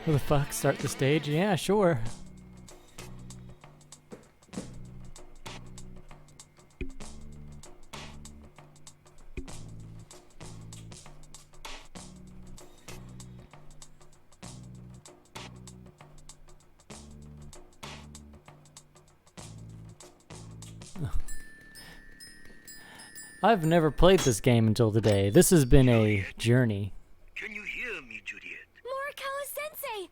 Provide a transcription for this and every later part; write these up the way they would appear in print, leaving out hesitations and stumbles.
Who the fuck? Start the stage? Yeah, sure. I've never played this game until today. This has been a journey. Can you hear me, Juliet? Morikawa-sensei!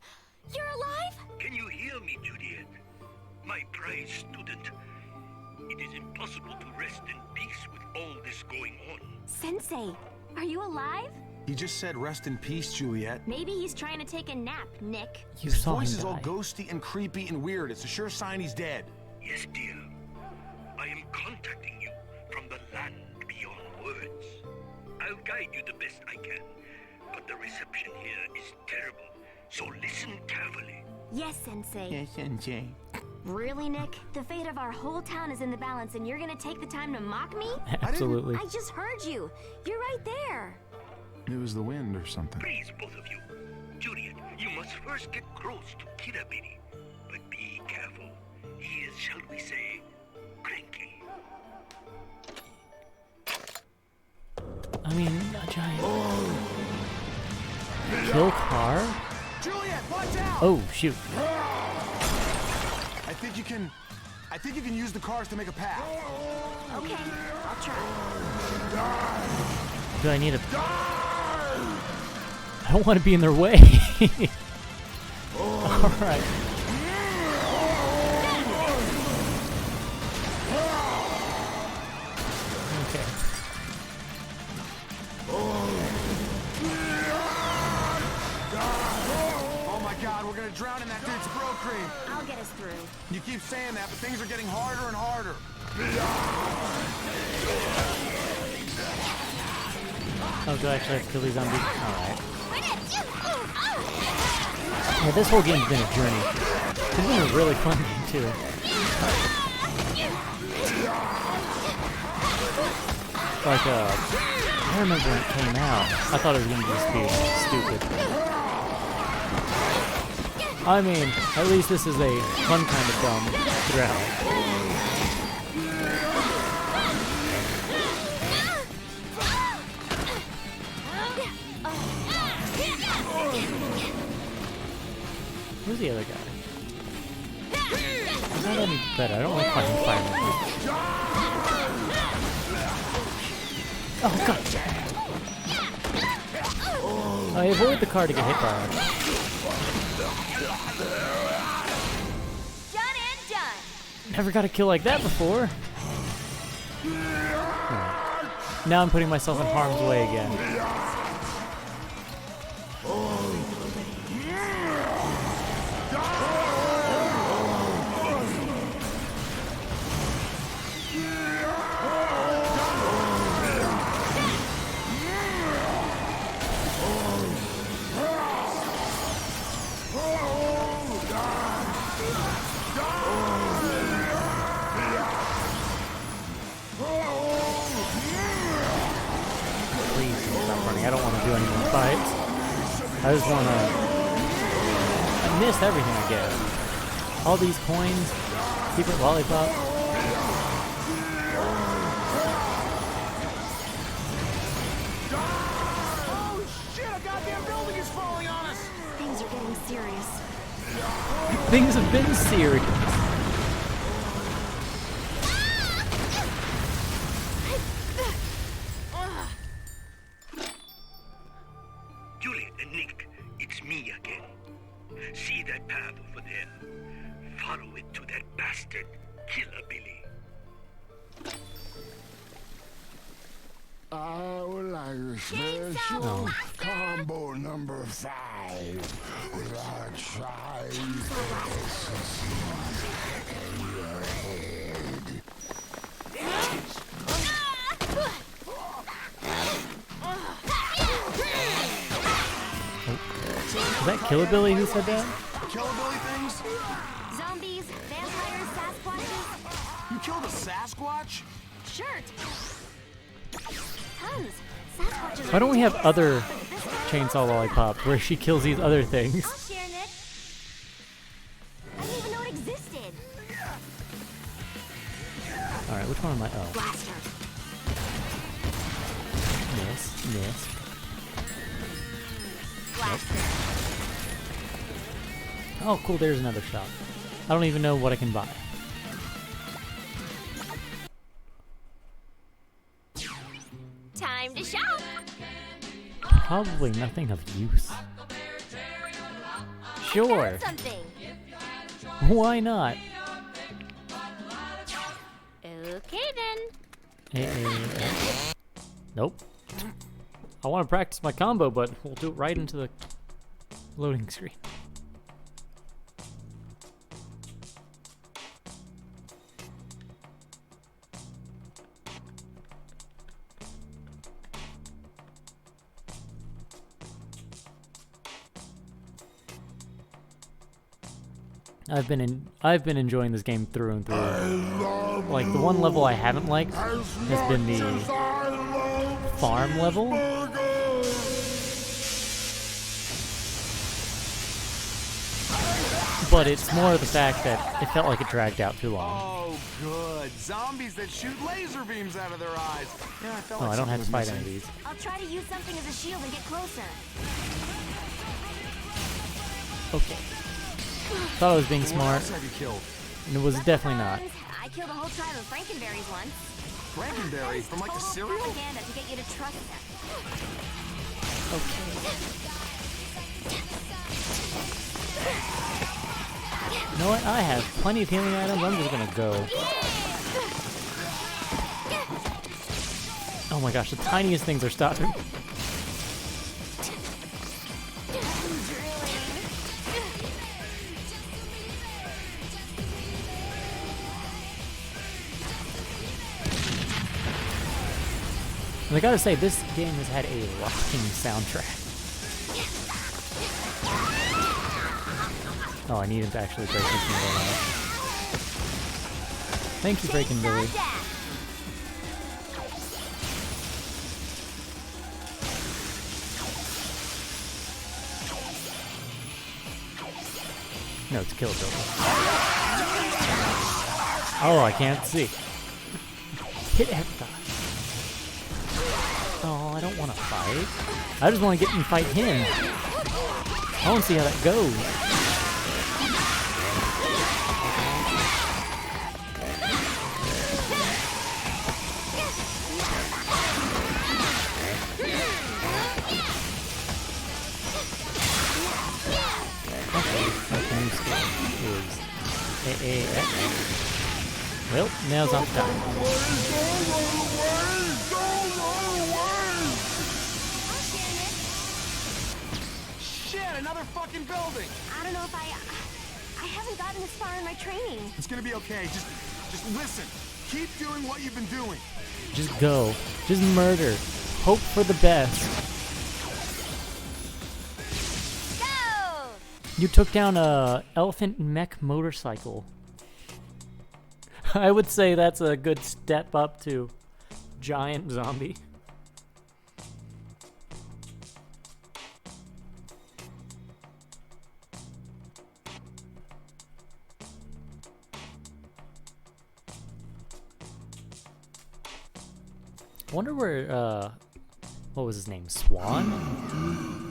You're alive? Can you hear me, Juliet? My prize student. It is impossible to rest in peace with all this going on. Sensei, are you alive? He just said rest in peace, Juliet. Maybe he's trying to take a nap, Nick. You His saw him voice is all die. ghosty and creepy and weird. It's a sure sign he's dead. Yes, dear. I am contacting you from the land beyond words. I'll guide you the best I can, but the reception here is terrible, so listen carefully. Yes, Sensei. Yes, Sensei. Really, Nick? The fate of our whole town is in the balance and you're gonna take the time to mock me? Absolutely. I just heard you. You're right there. It was the wind or something. Please, both of you. Juliet, you must first get close to Kirabini, but be careful. He is, shall we say, cranky. I mean, a giant kill car? Juliet, watch out! Oh, shoot. I think you can use the cars to make a path. Okay, I'll try. Do I need a... I don't want to be in their way. Alright. Okay. Oh my god, we're gonna drown in that dude's bro cream. I'll get us through. You keep saying that, but things are getting harder and harder. Oh, do I actually have to kill these zombies? Alright. Yeah, this whole game's been a journey. It's been a really fun game, too. Like, I remember when it came out, I thought it was going to just be stupid. I mean, at least this is a fun kind of dumb throughout. Where's the other guy? It's not any better. I don't like fighting firemen. Oh god! I avoid the car to get hit by it. Done and done. Never got a kill like that before. Right. Now I'm putting myself in harm's way again. I don't want to do any more fights. I just want to... I missed everything I get. All these coins, secret lollipop. Oh shit, a goddamn building is falling on us! Things are getting serious. Things have been serious. Juliet and Nick, it's me again. See that path over there? Follow it to that bastard, Killer Billy. I would like a special combo number 5 with our Chinese in your head. Is that Killer Billy who said that? Killer Billy things? Zombies, vampires, Sasquatches. You killed a Sasquatch? Shirt. Tons. Sasquatches. Why don't we have other Chainsaw Lollipop where she kills these other things? I'll share, Nick. Which one am I? Oh. Blaster. Miss. Blaster. Oh, cool, there's another shop. I don't even know what I can buy. Time to shop. Probably nothing of use. Sure. Found something. Why not? Okay then. Nope. I want to practice my combo, but we'll do it right into the loading screen. I've been enjoying this game through and through. Like the one level I haven't liked has been the farm level. But it's more of the fact that it felt like it dragged out too long. Oh, good. Zombies that shoot laser beams out of their eyes. Yeah, I felt Oh, like I don't have to something fight was any of missing. these. I'll try to use something as a shield and get closer. Okay. Thought I was being What smart, else have you killed? and it was definitely not. I killed a whole tribe of Frankenberries once. Frankenberry from like the Total cereal? propaganda to get you to trust them. You know what? I have plenty of healing items. I'm just gonna go. Oh my gosh, the tiniest things are stopping. And I gotta say, this game has had a rocking soundtrack. Oh, I need him to actually break this thing down. Thank you, Breaking Billy. No, it's Kill Billy. Oh, I can't see. Hit everybody. Oh, I don't want to fight. I just want to get and fight him. I want to see how that goes. Well, now's not the time. Shit, another fucking building! I don't know if I haven't gotten this far in my training. It's gonna be okay. Just listen. Keep doing what you've been doing. Just go. Just murder. Hope for the best. Go! You took down a elephant mech motorcycle. I would say that's a good step up to giant zombie. I wonder where, what was his name? Swan?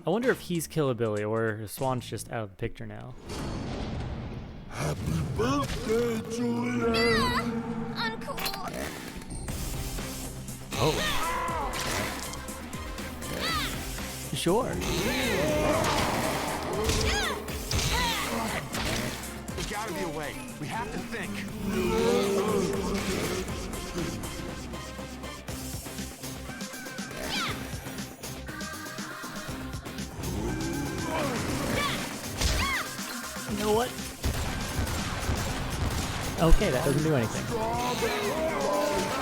I wonder if he's Killabilly or if Swan's just out of the picture now. Happy birthday, Juliet! Uncool. Oh. Sure. There's gotta be a way. We have to think. You know what? Okay, that doesn't do anything.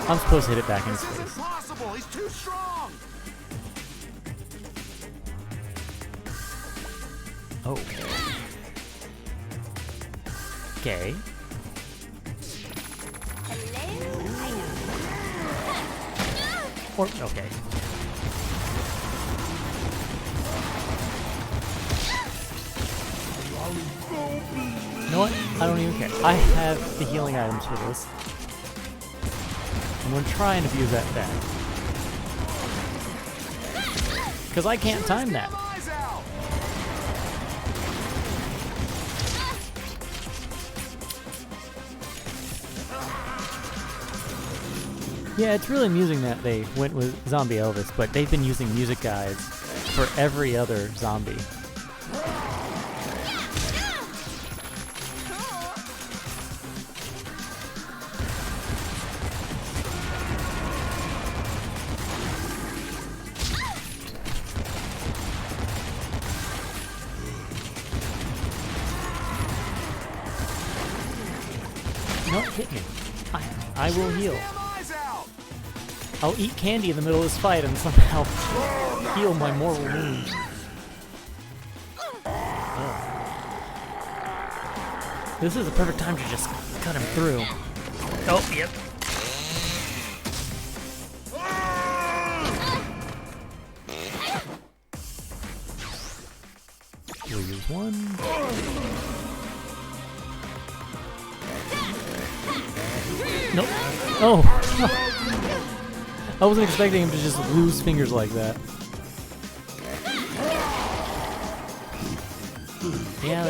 I'm supposed to hit it back in his This isn't face. possible. He's too strong. Oh. Okay. Or, okay. You know what? I don't even care. I have the healing items for this. I'm gonna try and abuse that back. Because I can't time that. Yeah, it's really amusing that they went with Zombie Elvis, but they've been using music guides for every other zombie. No, hit me. I will heal. I'll eat candy in the middle of this fight and somehow heal my mortal wounds. This is a perfect time to just cut him through. Oh, yep. We'll use one. Nope. Oh! I wasn't expecting him to just lose fingers like that. Yeah,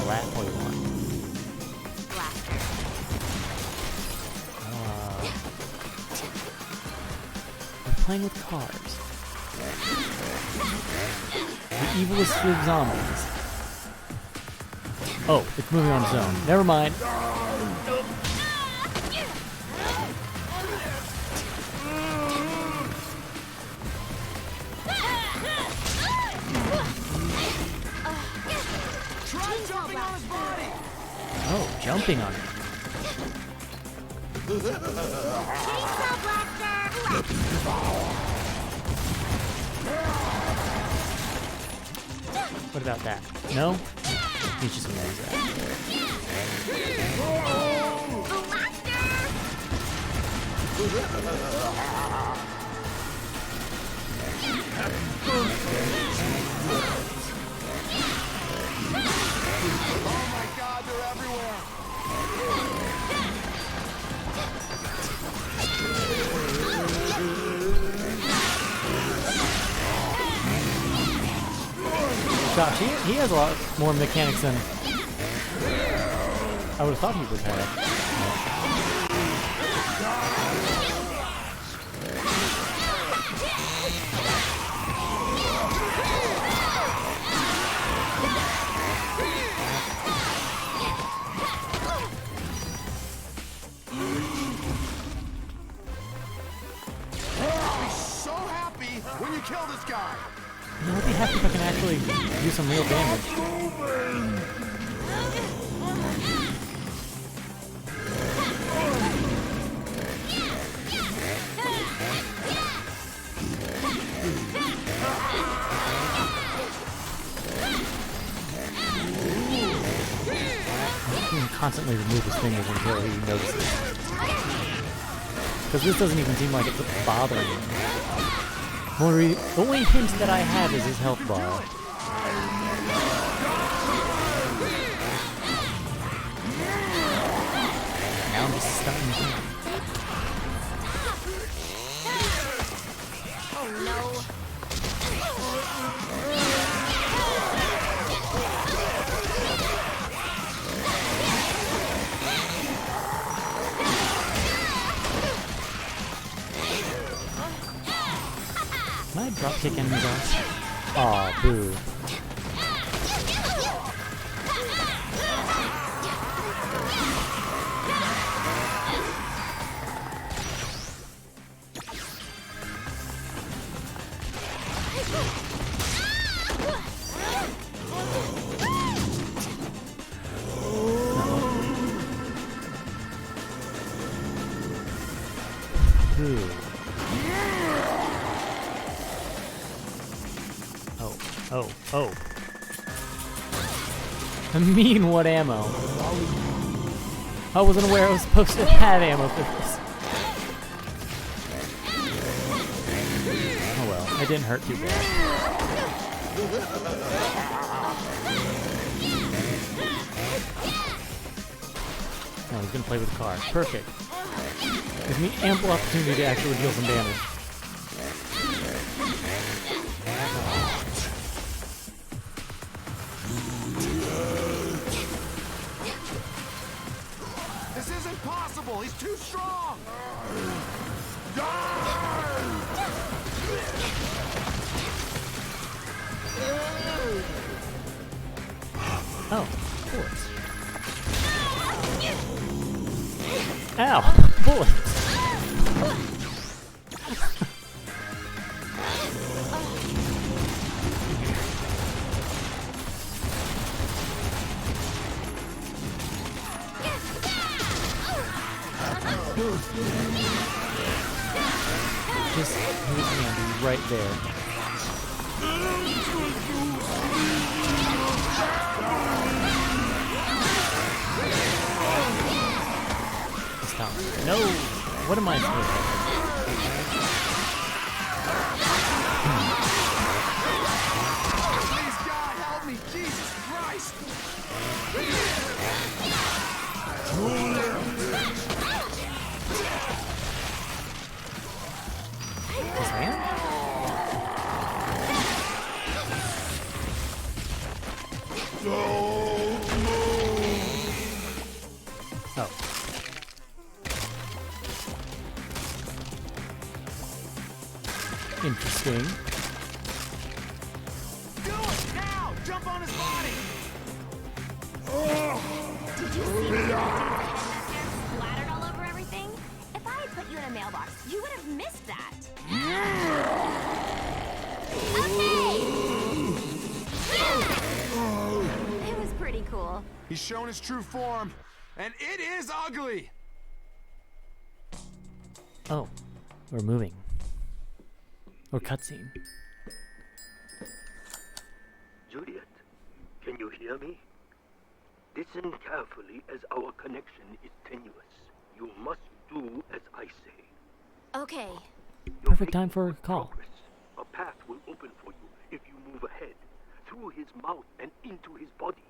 lat point one. We're playing with cars. The evilest of zombies. Oh, it's moving on its own. Never mind. Oh, jumping on it. What about that? No? He's just gonna use that. Oh my god, they're everywhere! Gosh, he has a lot more mechanics than I would have thought he would have. I'll be so happy when you kill this guy! I'll be happy if I can actually do some real damage. I can constantly remove his fingers until he notices. Because this doesn't even seem like it's bothering him. The only hint that I have is his health bar. Now I'm just stuck in him. Oh no. Can I drop kick enemies off? Aw, boo. Boo. Oh. I mean, what ammo? I wasn't aware I was supposed to have ammo for this. Oh well, it didn't hurt too bad. Oh, he's gonna play with the car. Perfect. Gives me ample opportunity to actually deal some damage. This isn't possible. He's too strong. Oh, bullets. Ow! Bullets! Just hit me Andy right there. Stop. No! What am I supposed to do? Please, God, help me. Jesus Christ. His hand? Oh. Interesting. Do it now. Jump on his body. Did you see the head splattered all over everything? If I had put you in a mailbox, you would have missed that. Okay! It was pretty cool. He's shown his true form, and it is ugly. Oh. We're moving. Or cutscene. Juliet, can you hear me? Listen carefully as our connection is tenuous. You must do as I say. Okay. You're Perfect time making for a good call. progress. A path will open for you if you move ahead, through his mouth and into his body.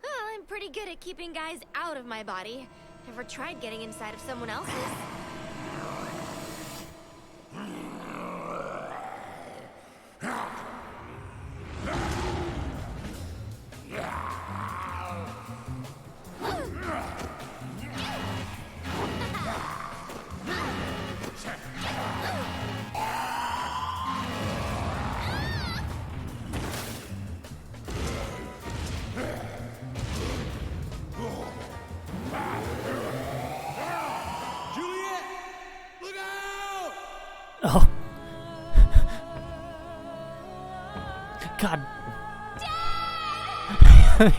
Well, I'm pretty good at keeping guys out of my body. Ever tried getting inside of someone else's? Juliet, look out! Oh. God.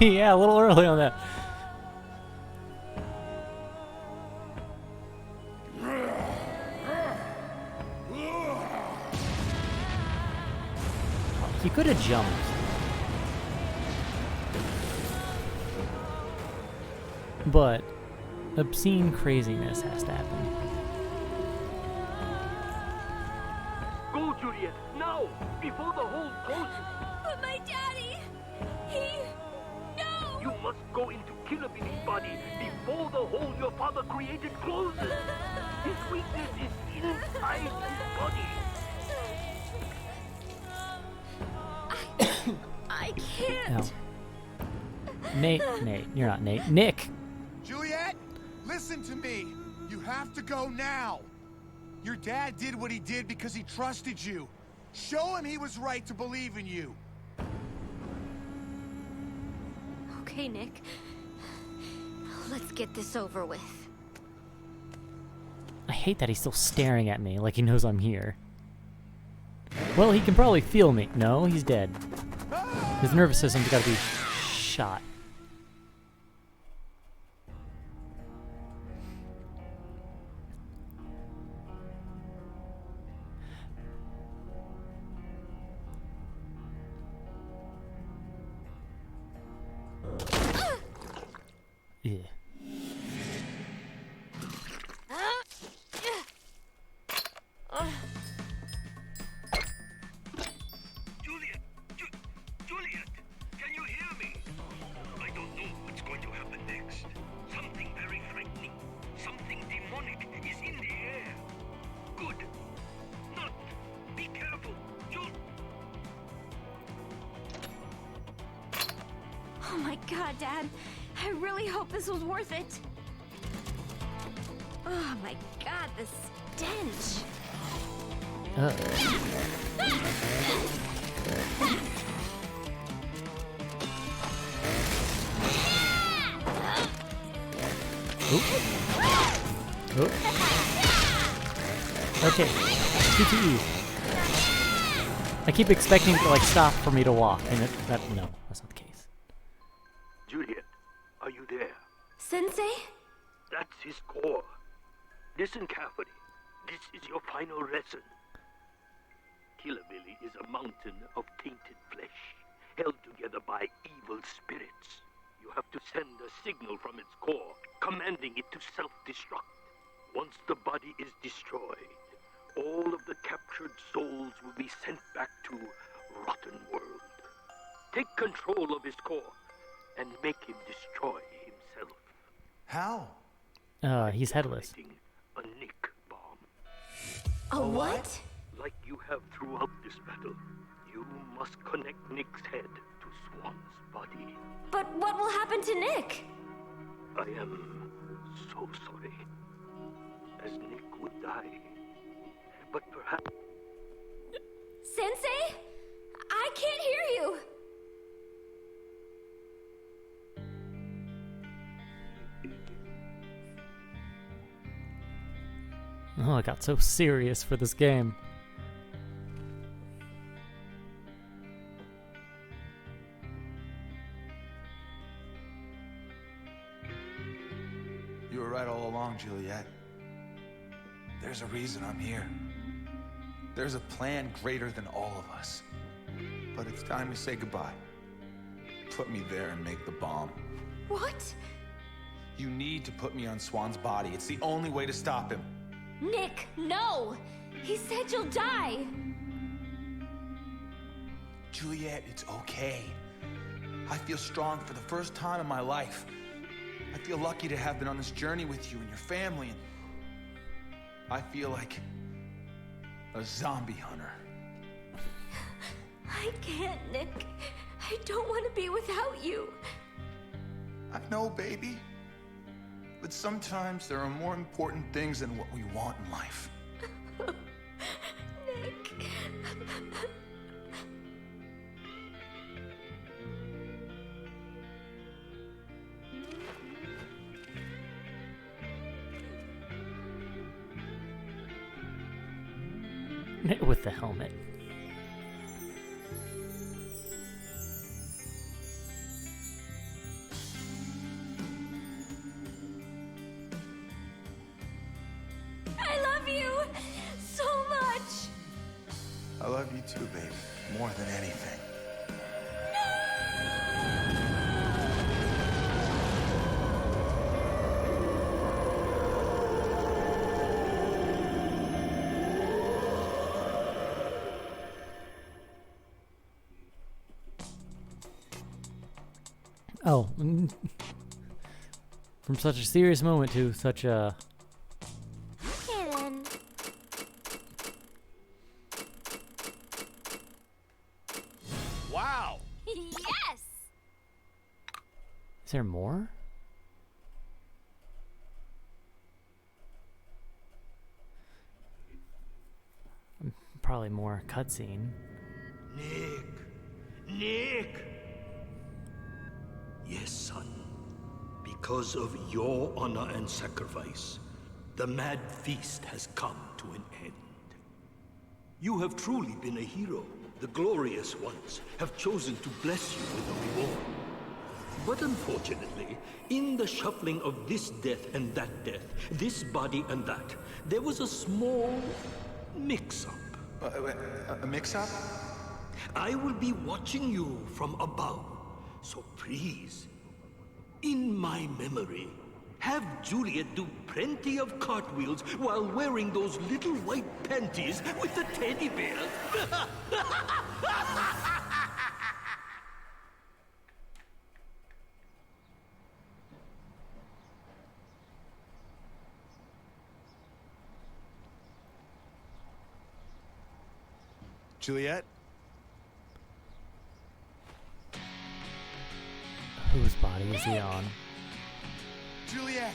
Yeah, a little early on that. He could have jumped. But obscene craziness has to happen. Go, Juliet, now, before the hole closes. But my daddy, no! You must go into Killer Billy's body before the hole your father created closes. His weakness is inside his body. I can't. Ow. Nate, you're not Nate. Nick! Juliet, listen to me. You have to go now. Your dad did what he did because he trusted you. Show him he was right to believe in you. Okay, Nick. Let's get this over with. I hate that he's still staring at me like he knows I'm here. Well, he can probably feel me. No, he's dead. His nervous system's gotta be shot. Yeah. Juliet, Juliet, can you hear me? Oh my god, Dad. I really hope this was worth it. Oh my god, the stench. Oop. Okay, TTE. I keep expecting it to like stop for me to walk, and no, that's not the case. Juliet, are you there? Sensei? That's his core. Listen carefully. This is your final lesson. Killabilly is a mountain of tainted flesh, held together by evil spirits. You have to send a signal from its core, commanding it to self-destruct. Once the body is destroyed, all of the captured souls will be sent back to Rotten World. Take control of his core and make him destroy himself. How? He's headless. A Nick bomb. A what? Like you have throughout this battle, you must connect Nick's head to Swan's body. But what will happen to Nick? I am so sorry, as Nick would die. But perhaps... Sensei? I can't hear you! Oh, I got so serious for this game. You were right all along, Juliet. There's a reason I'm here. There's a plan greater than all of us. But it's time to say goodbye. Put me there and make the bomb. What? You need to put me on Swan's body. It's the only way to stop him. Nick, no! He said you'll die! Juliet, it's okay. I feel strong for the first time in my life. I feel lucky to have been on this journey with you and your family, and I feel like a zombie hunter. I can't, Nick. I don't want to be without you. I know, baby. But sometimes there are more important things than what we want in life. Nick. With the helmet. I love you so much. I love you too, baby. More than anything. Oh. From such a serious moment to such a... Okay then. Wow! Yes! Is there more? Probably more cutscene. Nick! Yes, son. Because of your honor and sacrifice, the mad feast has come to an end. You have truly been a hero. The glorious ones have chosen to bless you with a reward. But unfortunately, in the shuffling of this death and that death, this body and that, there was a small mix-up. A mix-up? I will be watching you from above, so please, in my memory, have Juliet do plenty of cartwheels while wearing those little white panties with the teddy bear. Juliet? Whose body is he on? Juliet!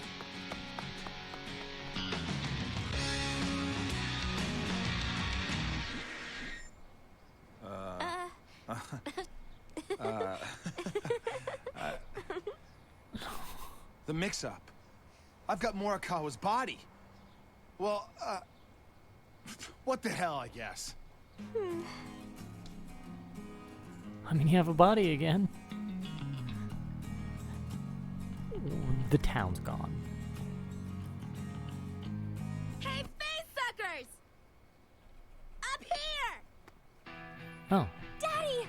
The mix-up. I've got Morikawa's body. Well, what the hell, I guess. I mean, you have a body again. The town's gone. Hey, face suckers! Up here! Oh. Daddy,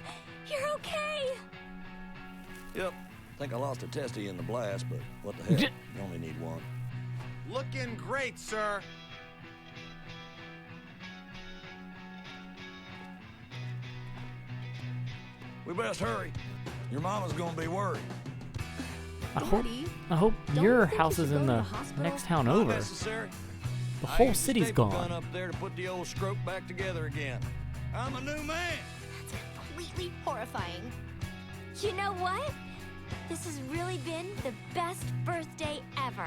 you're okay. Yep. Think I lost a testy in the blast, but what the heck? You only need one. Looking great, sir. We best hurry. Your mama's gonna be worried. I hope Don't your you think house you is should in go to the the hospital? next town Not over. necessary. The I whole used the city's staple gone. gun up there to put the old scrope back together again. I'm a new man. That's completely horrifying. You know what? This has really been the best birthday ever.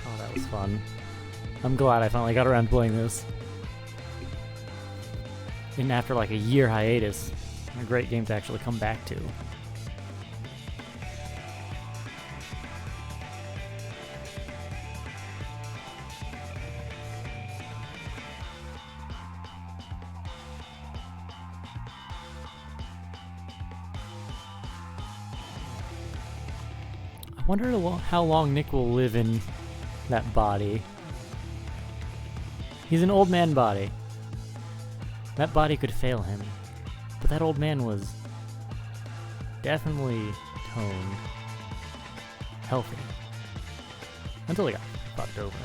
Oh, that was fun. I'm glad I finally got around to playing this. And after like a year hiatus, a great game to actually come back to. I wonder how long Nick will live in that body. He's an old man body. That body could fail him, but that old man was definitely toned, healthy, until he got fucked over.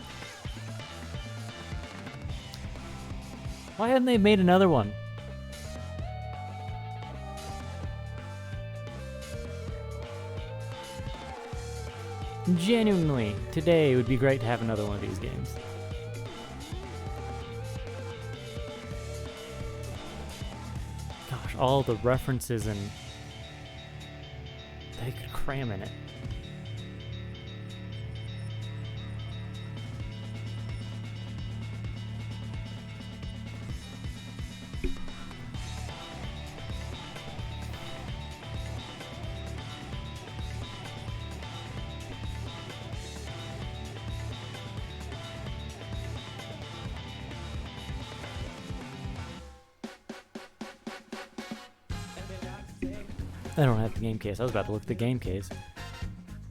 Why hadn't they made another one? Genuinely, today would be great to have another one of these games. Gosh, all the references and they could cram in it. I don't have the game case. I was about to look at the game case.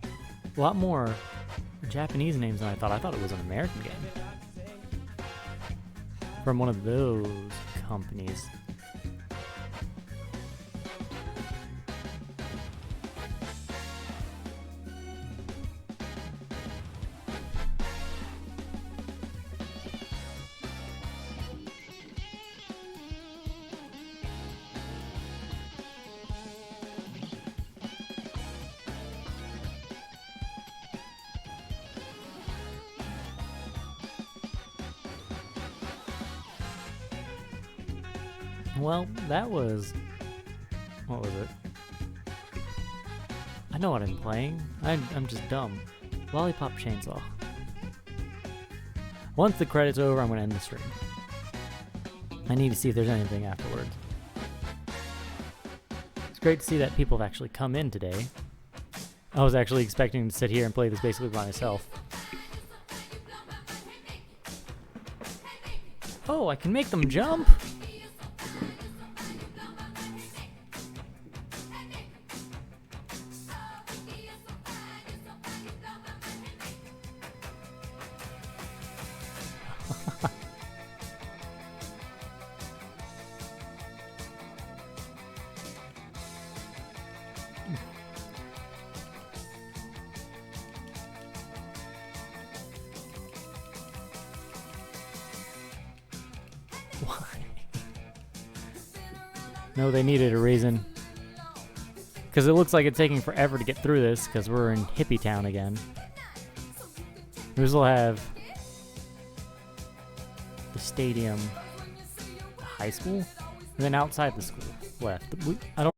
A lot more Japanese names than I thought. I thought it was an American game. From one of those companies. Well, that was... what was it? I know what I'm playing. I'm just dumb. Lollipop Chainsaw. Once the credits are over, I'm going to end the stream. I need to see if there's anything afterwards. It's great to see that people have actually come in today. I was actually expecting to sit here and play this basically by myself. Oh, I can make them jump! Why? No, they needed a reason. Because it looks like it's taking forever to get through this, because we're in Hippie Town again. We still have the stadium, the high school, and then outside the school left. I don't.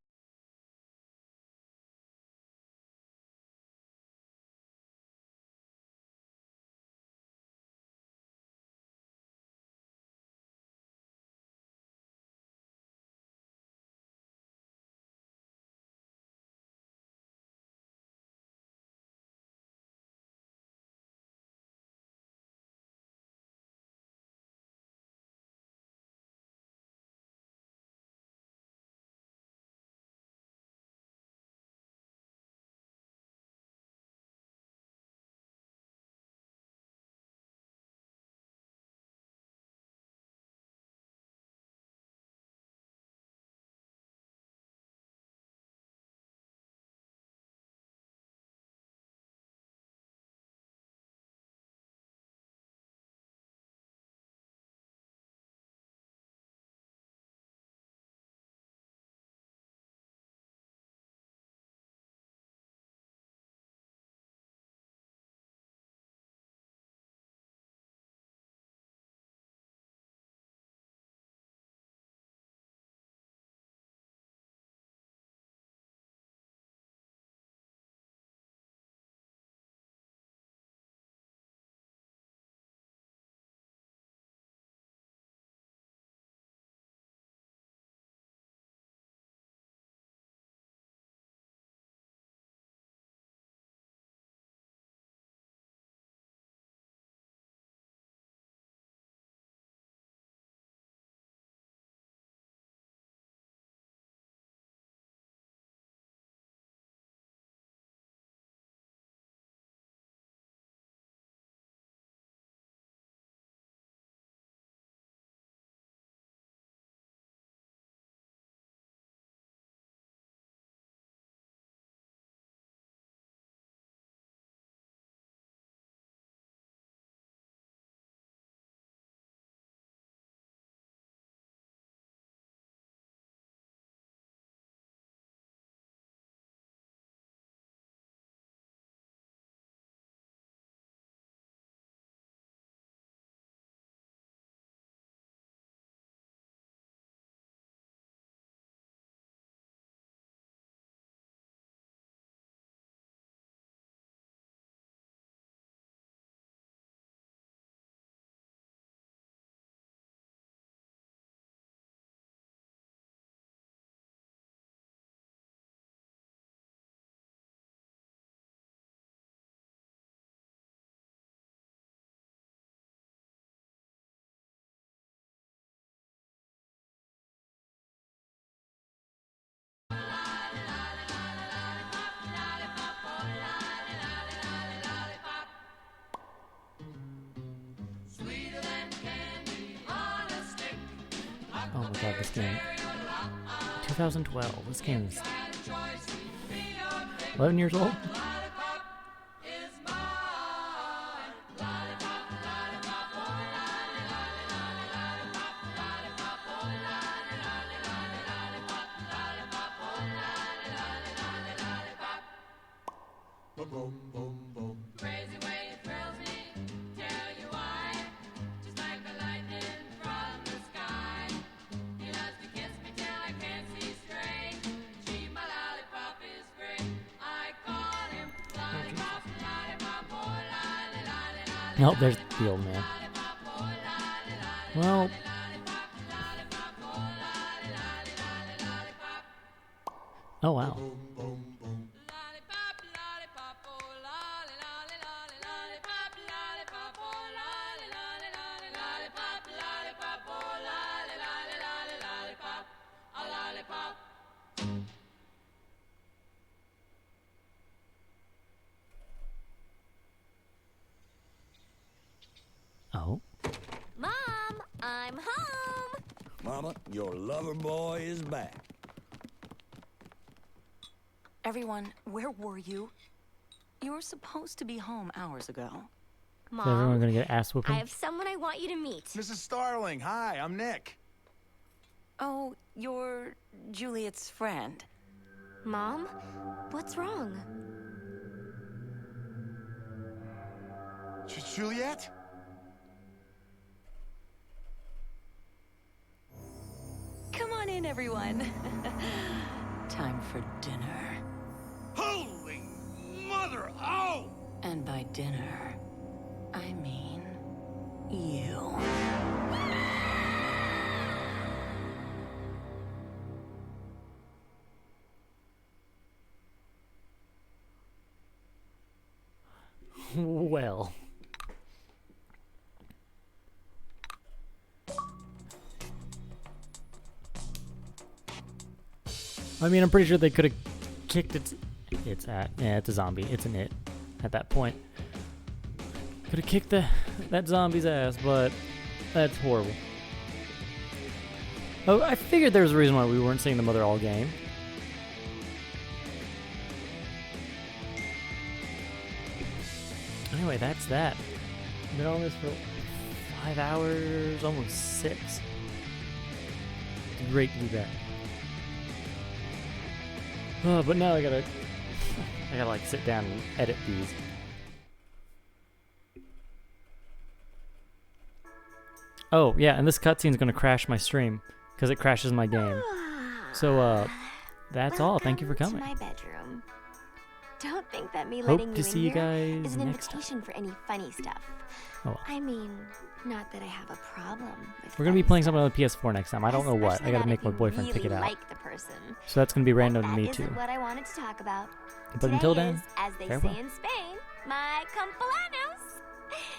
Oh my god, this game. 2012. This game is 11 years old? Nope, there's the old man. Well... Oh, wow. Oh. Mom, I'm home. Mama, your lover boy is back. Everyone, where were you? You were supposed to be home hours ago. Is everyone Mom, gonna get ass I whooping? have someone I want you to meet. Mrs. Starling, hi, I'm Nick. Oh, you're Juliet's friend. Mom? What's wrong? Juliet? Come on in, everyone. Time for dinner. Holy mother! Oh! And by dinner, I mean you. Well. I mean, I'm pretty sure they could have kicked its yeah, it's a zombie. It's an it at that point. Could have kicked that zombie's ass, but that's horrible. Oh, I figured there was a reason why we weren't seeing the mother all game. Anyway, that's that. Been on this for 5 hours, almost 6. It's great to be back. But now I gotta like sit down and edit these. Oh yeah, and this cutscene's gonna crash my stream because it crashes my game. So that's all. Thank you for coming. To my bedroom. Don't think that me Hope letting to you see in you here guys is an next time. invitation for any funny stuff. Oh, well. I mean, not that I have a problem with We're gonna be funny playing stuff. something on the PS4 next time. I don't know what. I Especially gotta not make if my you boyfriend really pick it out. like the person. So that's gonna be random But to me that too. isn't what I wanted to talk about. But Today until then, is, as they farewell. say in Spain, my cumpleaños.